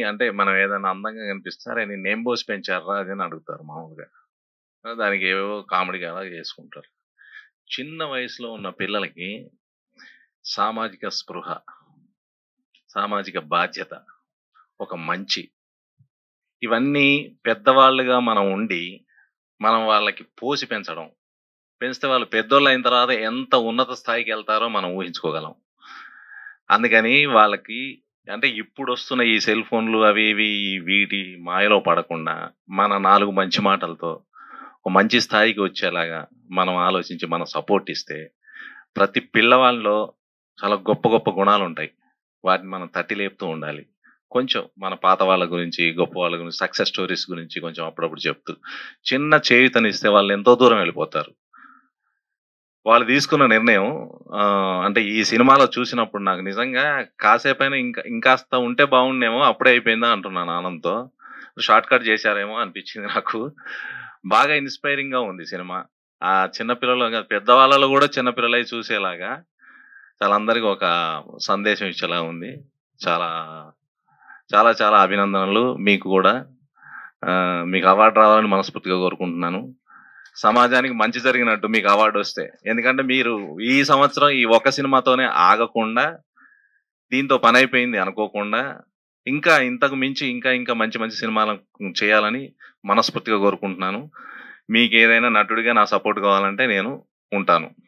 అంటే మనం ఏదైనా అందంగా కనిపిస్తే "అరే! నిన్నేం పోసి పెంచారురా" అది అని అడుగుతారు మామూలుగా. దానికి ఏవేవో కామెడీగా అలా చేసుకుంటారు. చిన్న వయసులో ఉన్న పిల్లలకి సామాజిక స్పృహ, సామాజిక బాధ్యత, ఒక మంచి ఇవన్నీ పెద్దవాళ్ళుగా మనం ఉండి, మనం వాళ్ళకి పోసి పెంచడం. పెంచితే వాళ్ళు పెద్దోళ్ళయిన తర్వాత ఎంత ఉన్నత స్థాయికెళ్తారో మనం ఊహించుకోగలం. అందుకని వాళ్ళకి అంటే ఇప్పుడొస్తున్న ఈ సెల్ ఫోన్‌లు అవి ఇవి వీటి మాయలో పడకుండా, మన 4 మంచి మాటలతో ఒక మంచి స్థాయికి వచ్చేలాగా మనం ఆలోచించి, మనం సపోర్ట్ ఇస్తే, ప్రతి పిల్లవానిలో చాలా గొప్ప గొప్ప గుణాలుంటాయి. వాటిని మనం తట్టి లేపుతూ ఉండాలి. కొంచెం మన పాత వాళ్ళ గురించి, గొప్ప వాళ్ళ గురించి, సక్సెస్ స్టోరీస్ గురించి కొంచెం అప్పుడప్పుడు చెప్తూ, చిన్న చేయూతనిస్తే వాళ్ళెంతో దూరం వెళ్ళిపోతారు. వాళ్ళు తీసుకున్న నిర్ణయం అంటే ఈ సినిమాలో చూసినప్పుడు నాకు నిజంగా కాసేపైనా ఇంకాస్త ఉంటే బాగుండేమో అప్పుడే అయిపోయిందా అంటున్నాను ఆనంద్‌తో. షార్ట్ కట్ చేశారేమో అనిపించింది నాకు. బాగా ఇన్‌స్పైరింగ్‌గా ఉంది సినిమా. చిన్న పిల్లలు కాదు పెద్దవాళ్ళలో కూడా చిన్న పిల్లలై చూసేలాగా చాలా అందరికి ఒక సందేశం ఇచ్చేలా ఉంది. చాలా, చాలా చాలా అభినందనలు మీకు కూడా. మీకు అవార్డ్ రావాలని మనస్ఫూర్తిగా కోరుకుంటున్నాను. సమాజానికి మంచి జరిగినట్టు మీకు అవార్డొస్తే. ఎందుకంటే మీరు ఈ సంవత్సరం ఈ ఒక్క సినిమాతోనే ఆగకుండా, దీంతో పనైపోయింది అనుకోకుండా, ఇంకా ఇంతకు మించి ఇంకా ఇంకా మంచి మంచి సినిమాలు చేయాలని మనస్ఫూర్తిగా కోరుకుంటున్నాను. మీకేదైనా నటుడిగా నా సపోర్ట్ కావాలంటే నేను ఉంటాను.